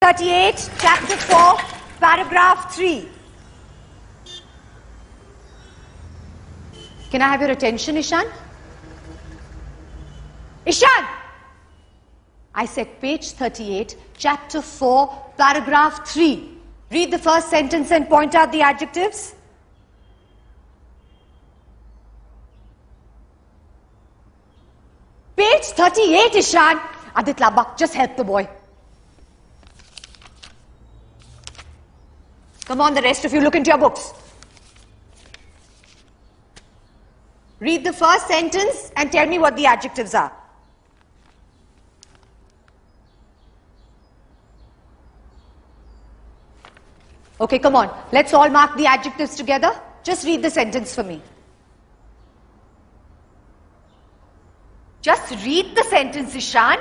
38, chapter 4, paragraph 3. Can I have your attention, Ishan? Ishan! I said page 38, chapter 4, paragraph 3. Read the first sentence and point out the adjectives. Page 38, Ishan. Adit Labak, just help the boy. Come on, the rest of you, look into your books. Read the first sentence and tell me what the adjectives are. Okay, come on. Let's all mark the adjectives together. Just read the sentence for me. Just read the sentence, Ishan.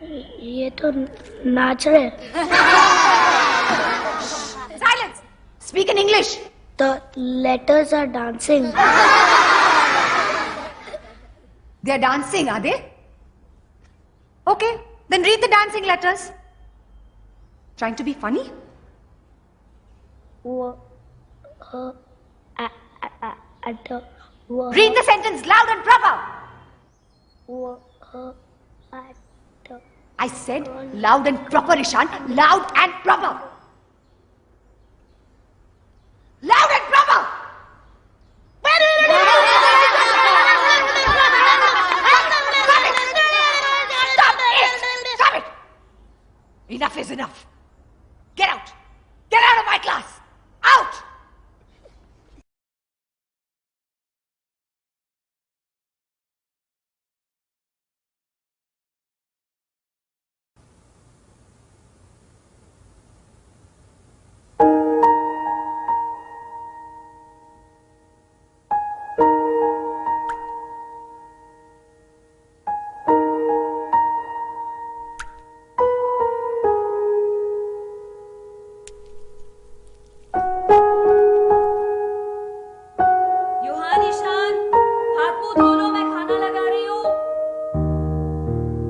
ये तो नाच रहे हैं. Silence. Speak in English. The letters are dancing. They are dancing, are they? Okay, then read the dancing letters. Trying to be funny? Read the sentence loud and proper. I said loud and proper, Ishan. Loud and proper. Loud and proper. Stop it. Enough is enough. Get out. Get out of my class. Out.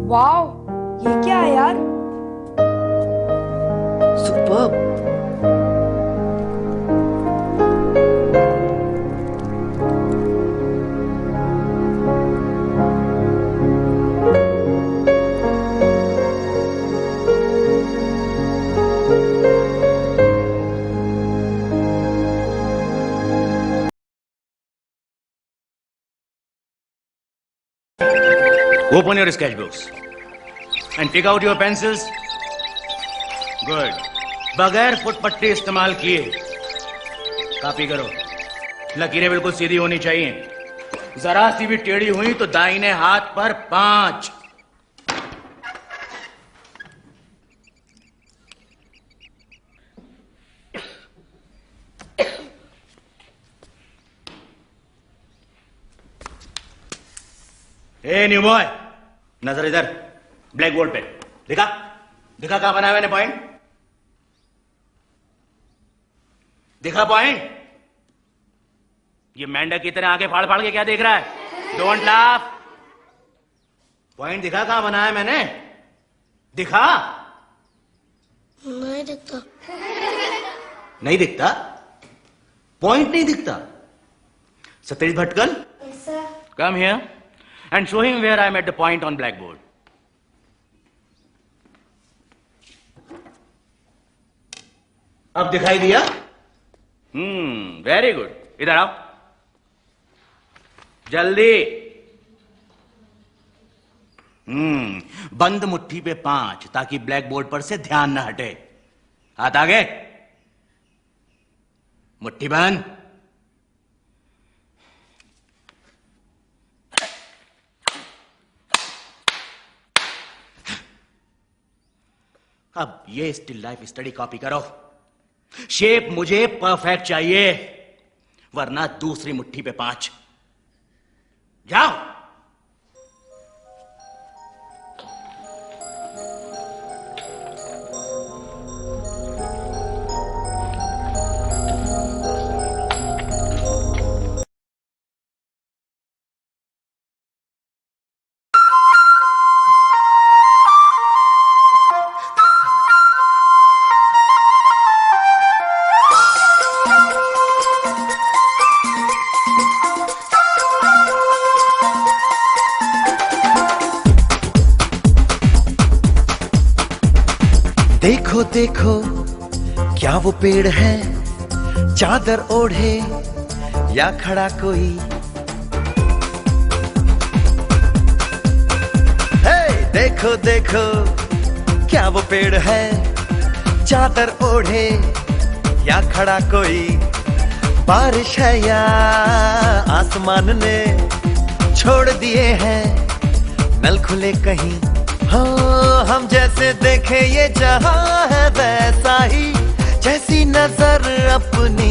Wow, ये क्या है यार? Superb. Open your sketchbooks and take out your pencils. Good. बगैर फुटपट्टी इस्तेमाल किए copy करो. लकीरें बिल्कुल सीधी होनी चाहिए. जरा सी भी टेढ़ी हुई तो दाहिने हाथ पर 5. ए न्यू बॉय, नजर इधर. ब्लैक बोर्ड पे दिखा. दिखा कहां बनाया मैंने पॉइंट. दिखा पॉइंट. ये मेंढक की तरह आंखें फाड़ फाड़ के क्या देख रहा है? Don't laugh. पॉइंट दिखा कहां बनाया मैंने. दिखा. नहीं दिखता. नहीं दिखता. पॉइंट नहीं दिखता. Satish Bhatkal, come here and show him where I made the point on blackboard. अब दिखाई दिया? Very good. इधर आओ जल्दी. बंद मुट्ठी पे 5 ताकि ब्लैकबोर्ड पर से ध्यान न हटे. हाथ आगे. मुट्ठी बंद. अब ये स्टिल लाइफ स्टडी कॉपी करो. शेप मुझे परफेक्ट चाहिए, वरना दूसरी मुट्ठी पे 5. जाओ. देखो देखो क्या वो पेड़ है, चादर ओढ़े या खड़ा कोई। हे देखो देखो क्या वो पेड़ है, चादर ओढ़े या खड़ा कोई। बारिश है या आसमान ने छोड़ दिए हैं नल खुले कहीं। हाँ हम जैसे देखे ये जहां है वैसा ही, जैसी नजर अपनी।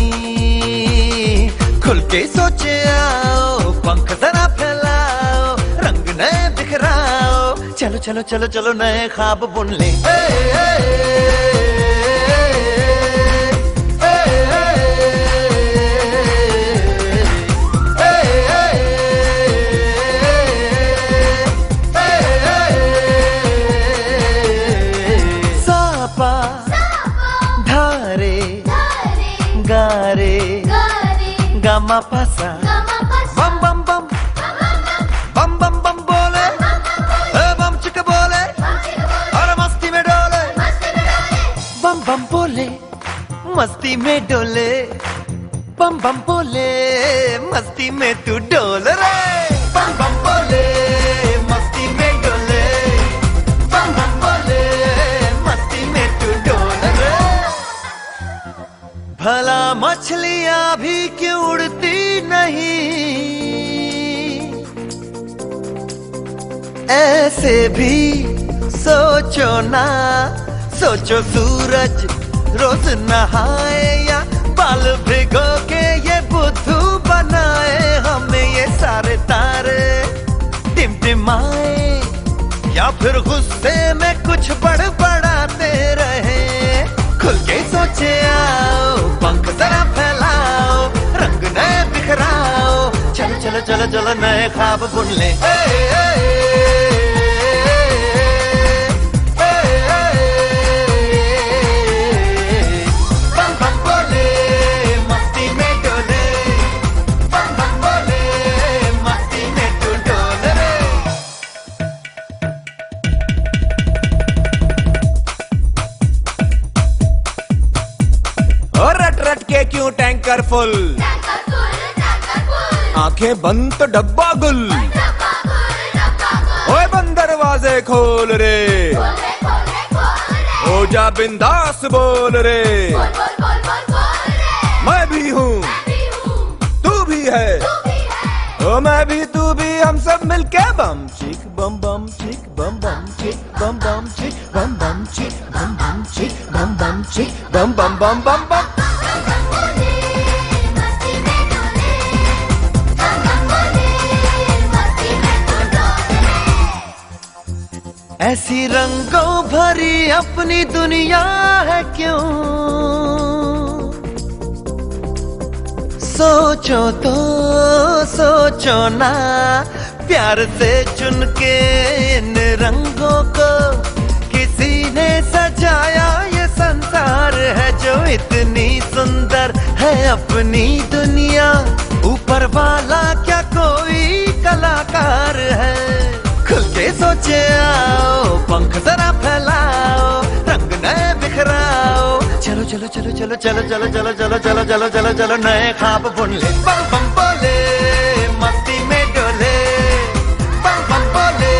खुल के सोचे आओ, पंख जरा फैलाओ, रंग नए बिखराओ। चलो चलो चलो चलो नए ख्वाब बुन ले। गारे गामा पासा बम बम बम बम बम बम बोले, बम चिक बोले और मस्ती में डोले। बम बम बोले मस्ती में डोले, बम बम बोले मस्ती में तू डोल रे। बम बम बोले मस्ती में डोले, बम बम बोले मस्ती में तू डोल रे। भला मछलियां भी क्यों उड़ती नहीं, ऐसे भी सोचो ना। सोचो सूरज रोज नहाए या बाल भिगो के ये बुद्धू बनाए। हमें ये सारे तारे टिमटिमाए या फिर गुस्से में कुछ बड़बड़ाते रहे। खुल के सोचे आओ, पंख जरा फैलाओ, रंग नए बिखराओ। चलो चलो चलो चलो नए ख्वाब बुन ले। बम बम बोले मस्ती में डोले, बम बम बोले मस्ती में तू डोल रे। और रट रट के क्यों टैंकर फुल, आंखें बंद तो डब्बा गुल। ओए बंद दरवाजे खोल रे, हो जा बिंदास बोल रे। मैं भी हूँ तू भी है, ओ मैं भी तू भी, हम सब मिलके बम चिक बम बम चिक बम बम चिक बम बम चिक बम बम चिक बम बम चिक बम बम चिक बम बम बम बम बम। ऐसी रंगों भरी अपनी दुनिया है क्यों, सोचो तो सोचो ना। प्यार से चुन के इन रंगों को किसी ने सजाया। ये संसार है जो इतनी सुंदर है अपनी दुनिया। ऊपर वाला क्या कोई कलाकार है। खुल के सोचे आओ, पंख जरा फैलाओ, रंग नए बिखराओ। चलो चलो चलो चलो चलो चलो चलो चलो चलो चलो चलो चलो नए ख्वाब बुन ले। बम बम बोले मस्ती में डोले, बम बम बोले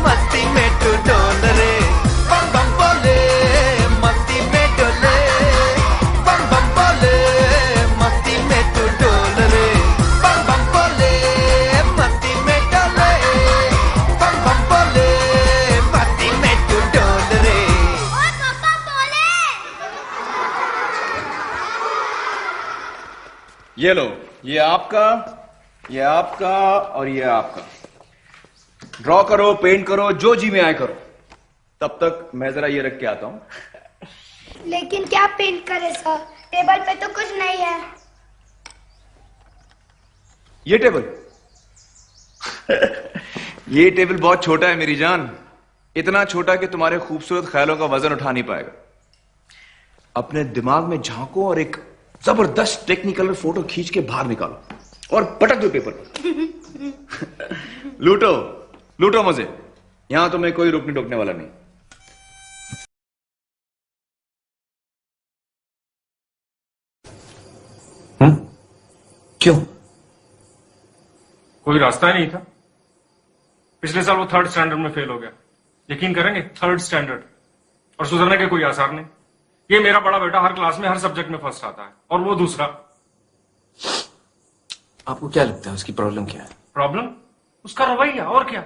मस्ती में तू डोल रे। बम बम बोले मस्ती में डोले, बम बम बोले मस्ती में तू डोल रे। बम बम बोले मस्ती में डोले, बम बम बोले मस्ती में तू डोल रे। ये लो, ये आपका, ये आपका और ये आपका। ड्रॉ करो, पेंट करो, जो जी में आए करो। तब तक मैं जरा ये रख के आता हूं। लेकिन क्या पेंट करे सर, टेबल पे तो कुछ नहीं है। ये टेबल ये टेबल बहुत छोटा है मेरी जान, इतना छोटा कि तुम्हारे खूबसूरत ख्यालों का वजन उठा नहीं पाएगा। अपने दिमाग में झांको और एक जबरदस्त टेक्निकल फोटो खींच के बाहर निकालो और पटक दो पेपर पर। लूटो लूटो मजे, यहां तुम्हें कोई रोकने टोकने वाला नहीं। क्यों? कोई रास्ता ही नहीं था। पिछले साल वो 3rd स्टैंडर्ड में फेल हो गया। यकीन करेंगे, 3rd स्टैंडर्ड, और सुधरने के कोई आसार नहीं। ये मेरा बड़ा बेटा हर क्लास में हर सब्जेक्ट में फर्स्ट आता है, और वो दूसरा। आपको क्या लगता है उसकी प्रॉब्लम क्या है? प्रॉब्लम उसका रवैया, और क्या।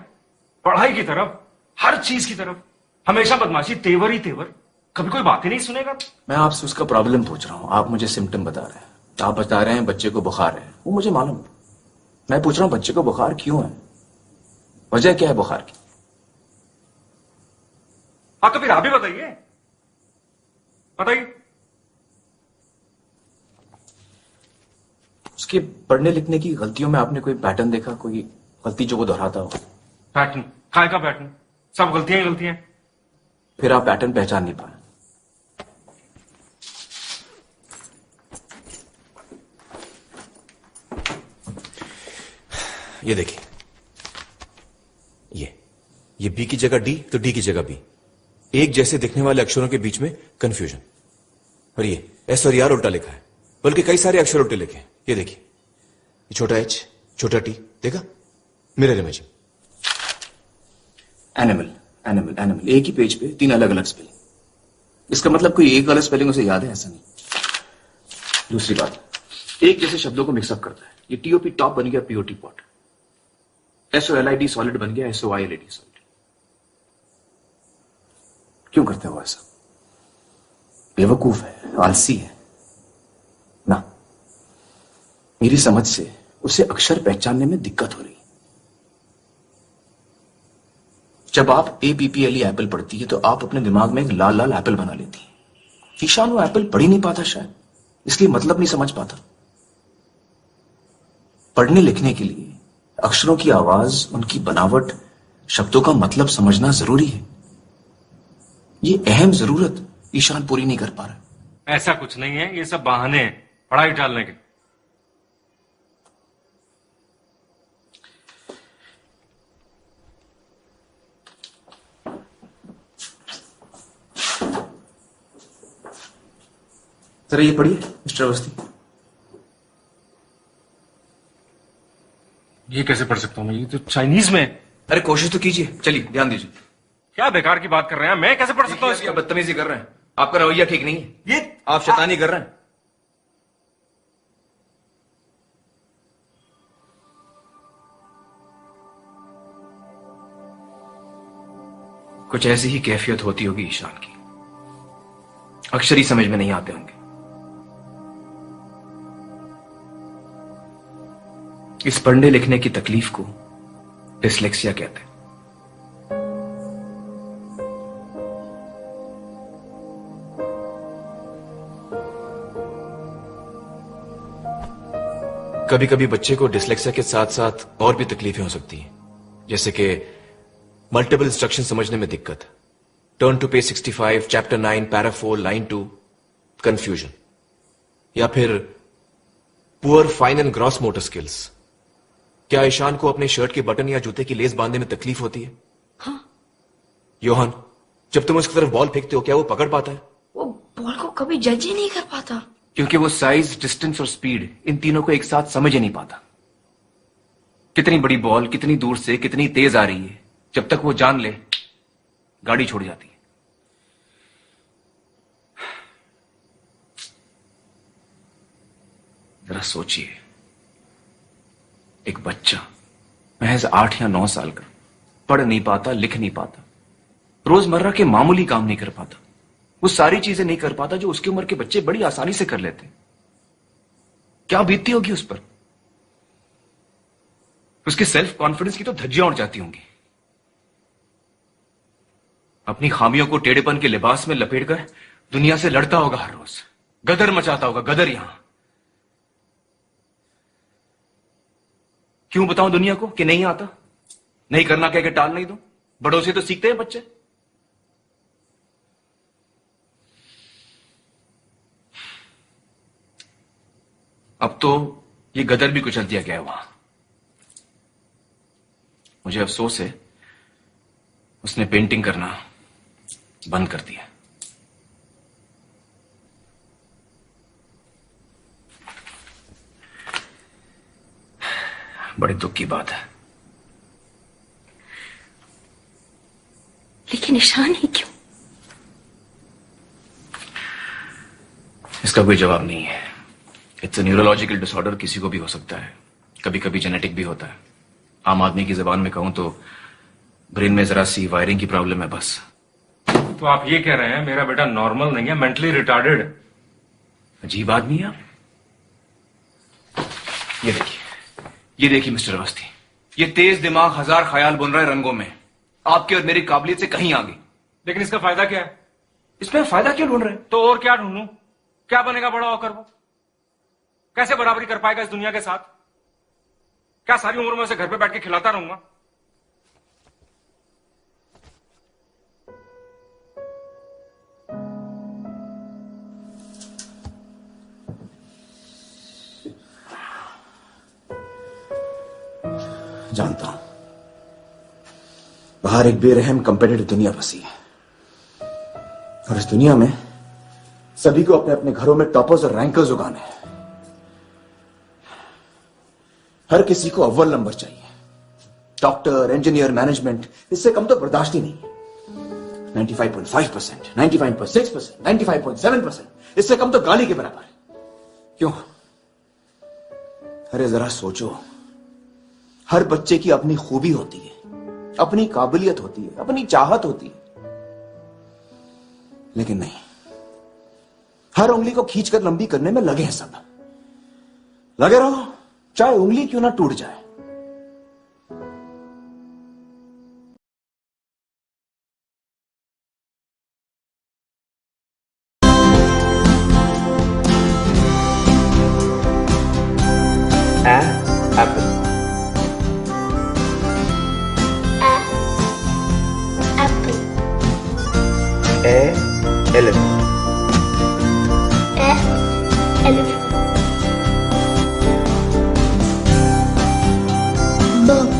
पढ़ाई की तरफ, हर चीज की तरफ हमेशा बदमाशी, तेवर ही तेवर, कभी कोई बात ही नहीं सुनेगा। मैं आपसे उसका प्रॉब्लम पूछ रहा हूं, आप मुझे सिम्टम बता रहे हैं। आप बता रहे हैं बच्चे को बुखार है, वो मुझे मालूम है। मैं पूछ रहा हूं बच्चे को बुखार क्यों है, वजह क्या है बुखार की? हाँ तो फिर आप ही बताइए, बताइए। उसके पढ़ने लिखने की गलतियों में आपने कोई पैटर्न देखा, कोई गलती जो वो दोहराता हो? पैटर्न? काय का पैटर्न? सब गलतियां ही गलतियां। फिर आप पैटर्न पहचान नहीं पाए। ये देखिए, ये बी की जगह डी तो डी की जगह बी। एक जैसे दिखने वाले अक्षरों के बीच में कंफ्यूजन। और ये एस और आर उल्टा लिखा है, बल्कि कई सारे अक्षर उल्टे लिखे हैं। ये देखिए, ये छोटा एच, छोटा टी, देखा? Mirror imaging. Animal, animal, animal, एक ही पेज पे 3 अलग अलग स्पेलिंग। इसका मतलब कोई एक गलत स्पेलिंग उसे याद है, ऐसा नहीं। दूसरी बात, एक जैसे शब्दों को मिक्सअप करता है। ये टीओपी टॉप बन गया पीओटी पॉट, SOLID सॉलिड बन गया SOILD सॉलिड। क्यों करते हो ऐसा? बेवकूफ है, आलसी है ना। मेरी समझ से उसे अक्षर पहचानने में दिक्कत हो रही है। जब आप APPLE एप्पल पढ़ती है तो आप अपने दिमाग में एक लाल लाल एप्पल बना लेती है। ईशान वो एप्पल पढ़ ही नहीं पाता, शायद इसलिए मतलब नहीं समझ पाता। पढ़ने लिखने के लिए अक्षरों की आवाज, उनकी बनावट, शब्दों का मतलब समझना जरूरी है। ये अहम जरूरत ईशान पूरी नहीं कर पा रहा। ऐसा कुछ नहीं है, ये सब बहाने हैं पढ़ाई टालने के। जरा ये पढ़िए मिस्टर अवस्थी। ये कैसे पढ़ सकता हूं मैं? ये तो चाइनीज में है। अरे कोशिश तो कीजिए, चलिए ध्यान दीजिए। क्या बेकार की बात कर रहे हैं, मैं कैसे पढ़ सकता हूँ इसको? बदतमीजी कर रहे हैं, आपका रवैया ठीक नहीं है। ये आप शैतानी कर रहे हैं। कुछ ऐसी ही कैफियत होती होगी ईशान की, अक्षर ही समझ में नहीं आते होंगे। इस पढ़ने लिखने की तकलीफ को डिसलेक्सिया कहते हैं। कभी कभी बच्चे को डिसलेक्सिया के साथ साथ और भी तकलीफें हो सकती हैं, जैसे कि मल्टीपल इंस्ट्रक्शन समझने में दिक्कत, turn to page 65, chapter 9, para 4, line 2, confusion, या फिर poor fine and gross motor skills. क्या ईशान को अपने शर्ट के बटन या जूते की लेस बांधने में तकलीफ होती है? हाँ। योहान, जब तुम उसकी तरफ बॉल फेंकते हो क्या वो पकड़ पाता है? वो बॉल को कभी जज ही नहीं कर पाता, क्योंकि वो साइज, डिस्टेंस और स्पीड, इन तीनों को एक साथ समझ ही नहीं पाता। कितनी बड़ी बॉल कितनी दूर से कितनी तेज आ रही है, जब तक वो जान ले गाड़ी छोड़ जाती है। जरा सोचिए, एक बच्चा महज 8 या 9 साल का पढ़ नहीं पाता, लिख नहीं पाता, रोजमर्रा के मामूली काम नहीं कर पाता, वो सारी चीजें नहीं कर पाता जो उसकी उम्र के बच्चे बड़ी आसानी से कर लेते। क्या बीतती होगी उस पर? उसके सेल्फ कॉन्फिडेंस की तो धज्जियां उड़ जाती होंगी। अपनी खामियों को टेढ़ेपन के लिबास में लपेटकर दुनिया से लड़ता होगा हर रोज, गदर मचाता होगा, गदर यहां। क्यों बताऊं दुनिया को कि नहीं आता, नहीं करना कह के टाल नहीं दो? बड़ों से तो सीखते हैं बच्चे। अब तो ये गदर भी कुचल दिया गया है वहां। मुझे अफसोस है उसने पेंटिंग करना बंद कर दिया। बड़े दुख की बात है। लेकिन ईशान ही क्यों? इसका कोई जवाब नहीं है। इट्स अ न्यूरोलॉजिकल डिसऑर्डर, किसी को भी हो सकता है, कभी कभी जेनेटिक भी होता है। आम आदमी की जबान में कहूं तो ब्रेन में जरा सी वायरिंग की प्रॉब्लम है बस। तो आप ये कह रहे हैं मेरा बेटा नॉर्मल नहीं है, मेंटली रिटार्डेड? अजीब आदमी है आप। ये देखिए मिस्टर अवस्थी, ये तेज दिमाग हजार ख्याल बुन रहा है रंगों में, आपके और मेरी काबिलियत से कहीं आगे। लेकिन इसका फायदा क्या है? इसमें फायदा क्यों ढूंढ रहे हैं? तो और क्या ढूंढूं? क्या बनेगा बड़ा होकर वो? कैसे बराबरी कर पाएगा इस दुनिया के साथ? क्या सारी उम्र में उसे घर पे बैठ के खिलाता रहूंगा? जानता हूं बाहर एक बेरहम कंपेटिटिव दुनिया बसी है, और इस दुनिया में सभी को अपने अपने घरों में टॉपर्स और रैंकर्स उगाने हैं। हर किसी को अव्वल नंबर चाहिए। डॉक्टर, इंजीनियर, मैनेजमेंट, इससे कम तो बर्दाश्त ही नहीं है। 95.5%, 95.6%, 95.7%, इससे कम तो गाली के बराबर है। क्यों? अरे जरा सोचो, हर बच्चे की अपनी खूबी होती है, अपनी काबिलियत होती है, अपनी चाहत होती है, लेकिन नहीं, हर उंगली को खींचकर लंबी करने में लगे हैं सब। लगे रहो, चाहे उंगली क्यों ना टूट जाए। Apple. apple, elephant. elephant, bird,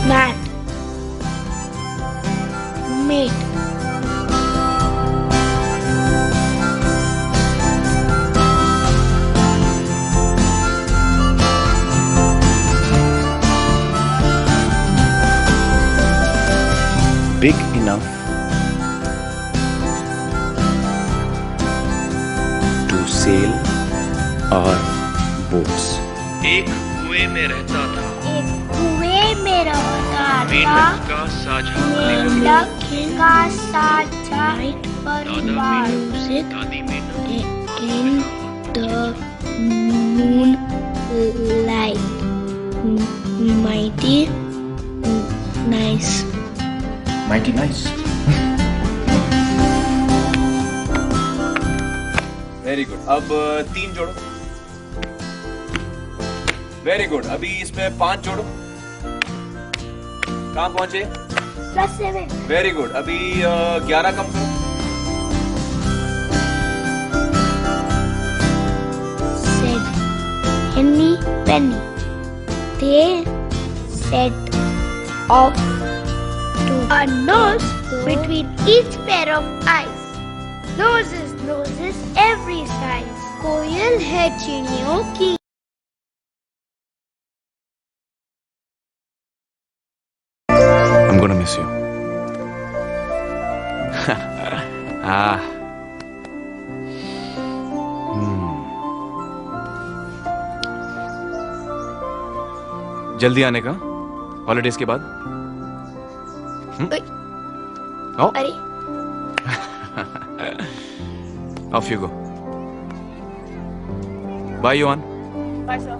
mat, mate, Big enough to sail our boats. एक कुएं में रहता था एक कुएं में रहता था मेंढक का साझा मेंढक का साझा परिवार दादी मेंढक in the moonlight. Mighty nice. Mighty nice. Very good. अब 3 जोड़ो। Very good. अभी इसमें 5 जोड़ो। कहां पहुंचे? +7. Very good. अभी 11 कम करो। Said Henny Penny. They set off to a nose between each pair of eyes. Noses, every size. कोयल है चिड़ियों की. I'm gonna miss you. ah. जल्दी आने का हॉलिडेज के बाद. Oh. अरे Off you go. Bye, Johan. Bye, sir.